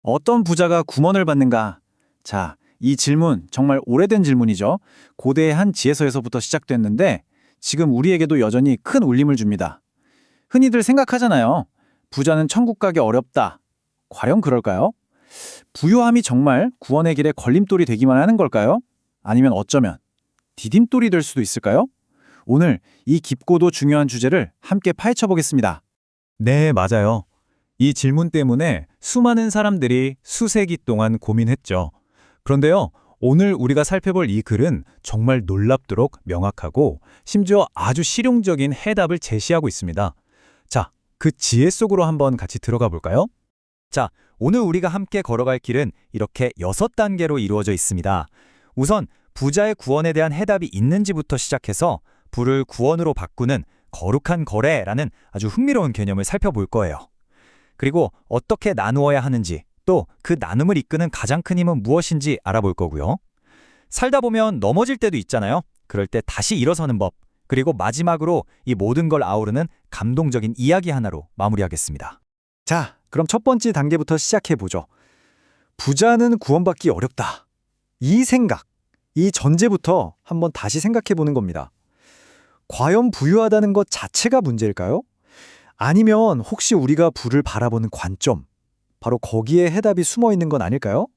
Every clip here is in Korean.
어떤 부자가 구원을 받는가? 자, 이 질문 정말 오래된 질문이죠. 고대의 한 지혜서에서부터 시작됐는데 지금 우리에게도 여전히 큰 울림을 줍니다. 흔히들 생각하잖아요. 부자는 천국 가기 어렵다. 과연 그럴까요? 부유함이 정말 구원의 길에 걸림돌이 되기만 하는 걸까요? 아니면 어쩌면 디딤돌이 될 수도 있을까요? 오늘 이 깊고도 중요한 주제를 함께 파헤쳐 보겠습니다. 네, 맞아요. 이 질문 때문에 수많은 사람들이 수세기 동안 고민했죠. 그런데요, 오늘 우리가 살펴볼 이 글은 정말 놀랍도록 명확하고 심지어 아주 실용적인 해답을 제시하고 있습니다. 자, 그 지혜 속으로 한번 같이 들어가 볼까요? 자, 오늘 우리가 함께 걸어갈 길은 이렇게 6단계로 이루어져 있습니다. 우선 부자의 구원에 대한 해답이 있는지부터 시작해서 부를 구원으로 바꾸는 거룩한 거래라는 아주 흥미로운 개념을 살펴볼 거예요. 그리고 어떻게 나누어야 하는지, 또 그 나눔을 이끄는 가장 큰 힘은 무엇인지 알아볼 거고요. 살다 보면 넘어질 때도 있잖아요. 그럴 때 다시 일어서는 법, 그리고 마지막으로 이 모든 걸 아우르는 감동적인 이야기 하나로 마무리하겠습니다. 자, 그럼 첫 번째 단계부터 시작해 보죠. 부자는 구원받기 어렵다. 이 생각, 이 전제부터 한번 다시 생각해 보는 겁니다. 과연 부유하다는 것 자체가 문제일까요? 아니면 혹시 우리가 부를 바라보는 관점, 바로 거기에 해답이 숨어 있는 건 아닐까요?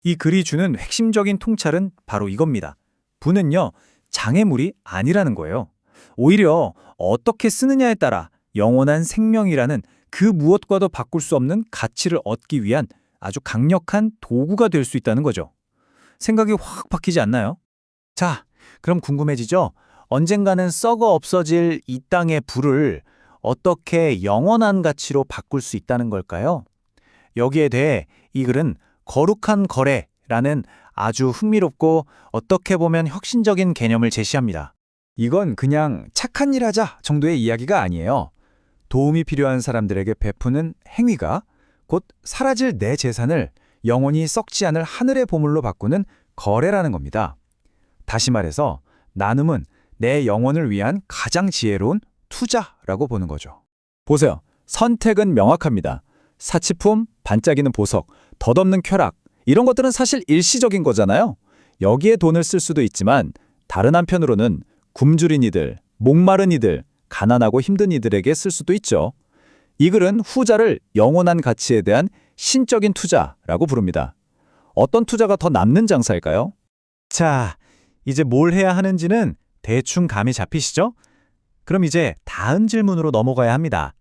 이 글이 주는 핵심적인 통찰은 바로 이겁니다. 부는요, 장애물이 아니라는 거예요. 오히려 어떻게 쓰느냐에 따라 영원한 생명이라는 그 무엇과도 바꿀 수 없는 가치를 얻기 위한 아주 강력한 도구가 될 수 있다는 거죠. 생각이 확 바뀌지 않나요? 자, 그럼 궁금해지죠? 언젠가는 썩어 없어질 이 땅의 부를 어떻게 영원한 가치로 바꿀 수 있다는 걸까요? 여기에 대해 이 글은 거룩한 거래라는 아주 흥미롭고 어떻게 보면 혁신적인 개념을 제시합니다. 이건 그냥 착한 일 하자 정도의 이야기가 아니에요. 도움이 필요한 사람들에게 베푸는 행위가 곧 사라질 내 재산을 영원히 썩지 않을 하늘의 보물로 바꾸는 거래라는 겁니다. 다시 말해서 나눔은 내 영혼을 위한 가장 지혜로운 투자라고 보는 거죠. 보세요. 선택은 명확합니다. 사치품, 반짝이는 보석, 덧없는 쾌락, 이런 것들은 사실 일시적인 거잖아요. 여기에 돈을 쓸 수도 있지만 다른 한편으로는 굶주린 이들, 목마른 이들, 가난하고 힘든 이들에게 쓸 수도 있죠. 이 글은 후자를 영원한 가치에 대한 신적인 투자라고 부릅니다. 어떤 투자가 더 남는 장사일까요? 자, 이제 뭘 해야 하는지는 대충 감이 잡히시죠? 그럼 이제 다음 질문으로 넘어가야 합니다.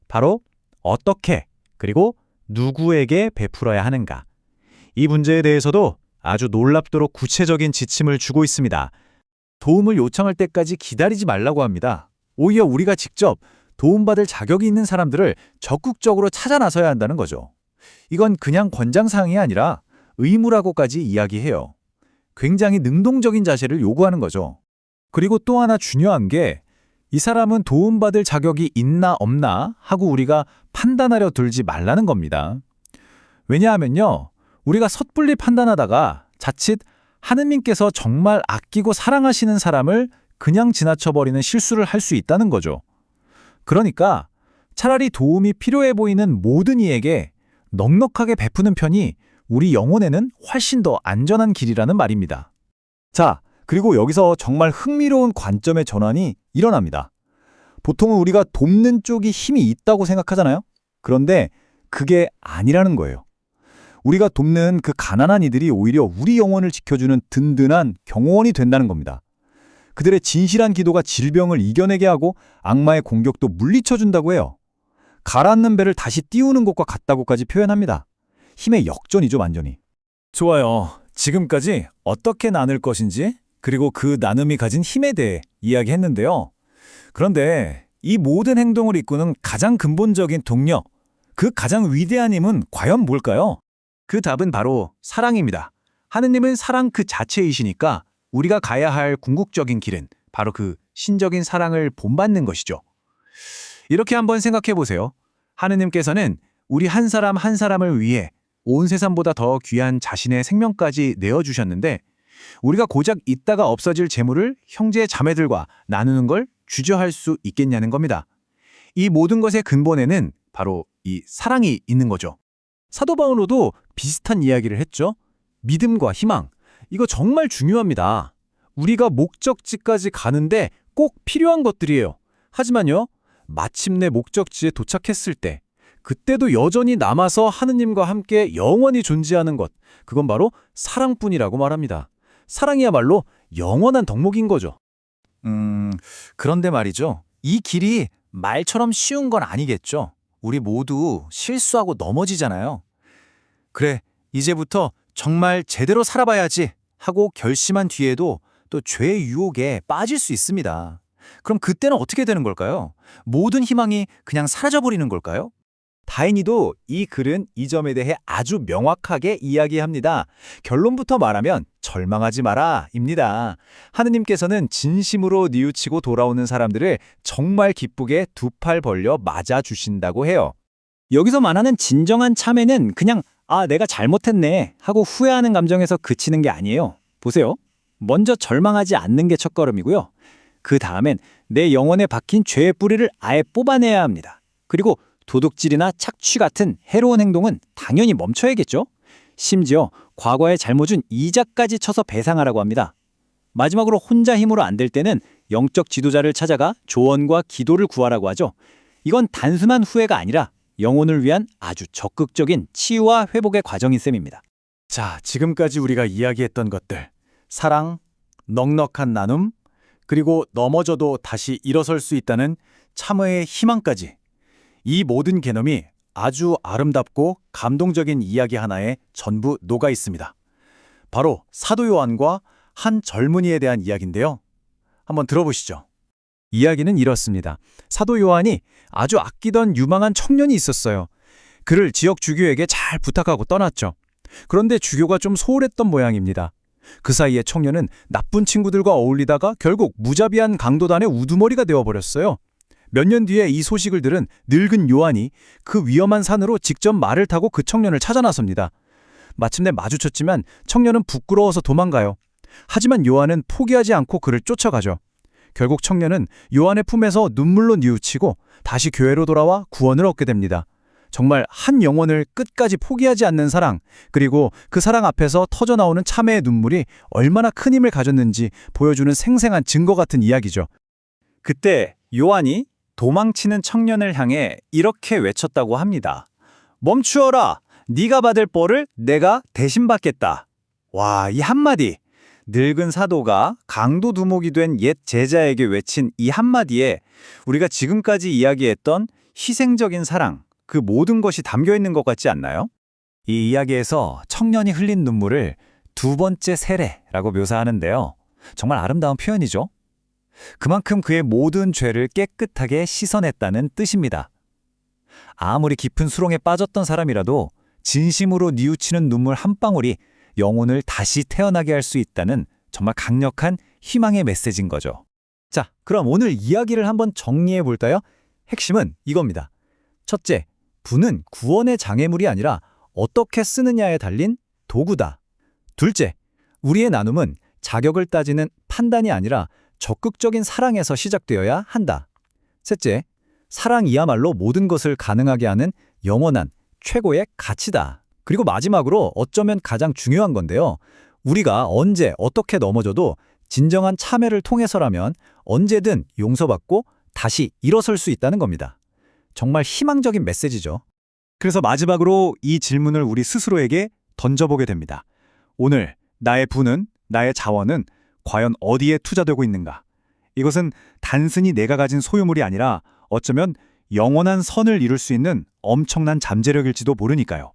바로 어떻게, 그리고 누구에게 베풀어야 하는가? 이 문제에 대해서도 아주 놀랍도록 구체적인 지침을 주고 있습니다. 도움을 요청할 때까지 기다리지 말라고 합니다. 오히려 우리가 직접 도움받을 자격이 있는 사람들을 적극적으로 찾아 나서야 한다는 거죠. 이건 그냥 권장사항이 아니라 의무라고까지 이야기해요. 굉장히 능동적인 자세를 요구하는 거죠. 그리고 또 하나 중요한 게 이 사람은 도움받을 자격이 있나 없나 하고 우리가 판단하려 들지 말라는 겁니다. 왜냐하면요, 우리가 섣불리 판단하다가 자칫 하느님께서 정말 아끼고 사랑하시는 사람을 그냥 지나쳐버리는 실수를 할 수 있다는 거죠. 그러니까 차라리 도움이 필요해 보이는 모든 이에게 넉넉하게 베푸는 편이 우리 영혼에는 훨씬 더 안전한 길이라는 말입니다. 자, 그리고 여기서 정말 흥미로운 관점의 전환이 일어납니다. 보통은 우리가 돕는 쪽이 힘이 있다고 생각하잖아요. 그런데 그게 아니라는 거예요. 우리가 돕는 그 가난한 이들이 오히려 우리 영혼을 지켜주는 든든한 경호원이 된다는 겁니다. 그들의 진실한 기도가 질병을 이겨내게 하고 악마의 공격도 물리쳐준다고 해요. 가라앉는 배를 다시 띄우는 것과 같다고까지 표현합니다. 힘의 역전이죠, 완전히. 좋아요. 지금까지 어떻게 나눌 것인지, 그리고 그 나눔이 가진 힘에 대해 이야기했는데요. 그런데 이 모든 행동을 이끄는 가장 근본적인 동력, 그 가장 위대한 힘은 과연 뭘까요? 그 답은 바로 사랑입니다. 하느님은 사랑 그 자체이시니까 우리가 가야 할 궁극적인 길은 바로 그 신적인 사랑을 본받는 것이죠. 이렇게 한번 생각해 보세요. 하느님께서는 우리 한 사람 한 사람을 위해 온 세상보다 더 귀한 자신의 생명까지 내어주셨는데 우리가 고작 있다가 없어질 재물을 형제 자매들과 나누는 걸 주저할 수 있겠냐는 겁니다. 이 모든 것의 근본에는 바로 이 사랑이 있는 거죠. 사도 바울도 비슷한 이야기를 했죠. 믿음과 희망, 이거 정말 중요합니다. 우리가 목적지까지 가는데 꼭 필요한 것들이에요. 하지만요, 마침내 목적지에 도착했을 때, 그때도 여전히 남아서 하느님과 함께 영원히 존재하는 것, 그건 바로 사랑뿐이라고 말합니다. 사랑이야말로 영원한 덕목인 거죠. 그런데 말이죠. 이 길이 말처럼 쉬운 건 아니겠죠. 우리 모두 실수하고 넘어지잖아요. 그래, 이제부터 정말 제대로 살아봐야지 하고 결심한 뒤에도 또 죄의 유혹에 빠질 수 있습니다. 그럼 그때는 어떻게 되는 걸까요? 모든 희망이 그냥 사라져버리는 걸까요? 다행히도 이 글은 이 점에 대해 아주 명확하게 이야기합니다. 결론부터 말하면 절망하지 마라입니다. 하느님께서는 진심으로 뉘우치고 돌아오는 사람들을 정말 기쁘게 두 팔 벌려 맞아주신다고 해요. 여기서 말하는 진정한 참회는 그냥 내가 잘못했네 하고 후회하는 감정에서 그치는 게 아니에요. 보세요. 먼저 절망하지 않는 게 첫걸음이고요. 그 다음엔 내 영혼에 박힌 죄의 뿌리를 아예 뽑아내야 합니다. 그리고 도둑질이나 착취 같은 해로운 행동은 당연히 멈춰야겠죠. 심지어 과거의 잘못은 이자까지 쳐서 배상하라고 합니다. 마지막으로 혼자 힘으로 안 될 때는 영적 지도자를 찾아가 조언과 기도를 구하라고 하죠. 이건 단순한 후회가 아니라 영혼을 위한 아주 적극적인 치유와 회복의 과정인 셈입니다. 자, 지금까지 우리가 이야기했던 것들. 사랑, 넉넉한 나눔, 그리고 넘어져도 다시 일어설 수 있다는 참회의 희망까지. 이 모든 개념이 아주 아름답고 감동적인 이야기 하나에 전부 녹아 있습니다. 바로 사도 요한과 한 젊은이에 대한 이야기인데요. 한번 들어보시죠. 이야기는 이렇습니다. 사도 요한이 아주 아끼던 유망한 청년이 있었어요. 그를 지역 주교에게 잘 부탁하고 떠났죠. 그런데 주교가 좀 소홀했던 모양입니다. 그 사이에 청년은 나쁜 친구들과 어울리다가 결국 무자비한 강도단의 우두머리가 되어버렸어요. 몇 년 뒤에 이 소식을 들은 늙은 요한이 그 위험한 산으로 직접 말을 타고 그 청년을 찾아 나섭니다. 마침내 마주쳤지만 청년은 부끄러워서 도망가요. 하지만 요한은 포기하지 않고 그를 쫓아가죠. 결국 청년은 요한의 품에서 눈물로 뉘우치고 다시 교회로 돌아와 구원을 얻게 됩니다. 정말 한 영혼을 끝까지 포기하지 않는 사랑, 그리고 그 사랑 앞에서 터져나오는 참회의 눈물이 얼마나 큰 힘을 가졌는지 보여주는 생생한 증거 같은 이야기죠. 그때 요한이 도망치는 청년을 향해 이렇게 외쳤다고 합니다. 멈추어라! 네가 받을 벌을 내가 대신 받겠다. 와, 이 한마디! 늙은 사도가 강도 두목이 된 옛 제자에게 외친 이 한마디에 우리가 지금까지 이야기했던 희생적인 사랑, 그 모든 것이 담겨 있는 것 같지 않나요? 이 이야기에서 청년이 흘린 눈물을 두 번째 세례라고 묘사하는데요. 정말 아름다운 표현이죠. 그만큼 그의 모든 죄를 깨끗하게 씻어냈다는 뜻입니다. 아무리 깊은 수렁에 빠졌던 사람이라도 진심으로 뉘우치는 눈물 한 방울이 영혼을 다시 태어나게 할 수 있다는 정말 강력한 희망의 메시지인 거죠. 자, 그럼 오늘 이야기를 한번 정리해 볼까요? 핵심은 이겁니다. 첫째, 불은 구원의 장애물이 아니라 어떻게 쓰느냐에 달린 도구다. 둘째, 우리의 나눔은 자격을 따지는 판단이 아니라 적극적인 사랑에서 시작되어야 한다. 셋째, 사랑이야말로 모든 것을 가능하게 하는 영원한 최고의 가치다. 그리고 마지막으로 어쩌면 가장 중요한 건데요. 우리가 언제 어떻게 넘어져도 진정한 참회를 통해서라면 언제든 용서받고 다시 일어설 수 있다는 겁니다. 정말 희망적인 메시지죠. 그래서 마지막으로 이 질문을 우리 스스로에게 던져보게 됩니다. 오늘 나의 부는, 나의 자원은 과연 어디에 투자되고 있는가? 이것은 단순히 내가 가진 소유물이 아니라 어쩌면 영원한 선을 이룰 수 있는 엄청난 잠재력일지도 모르니까요.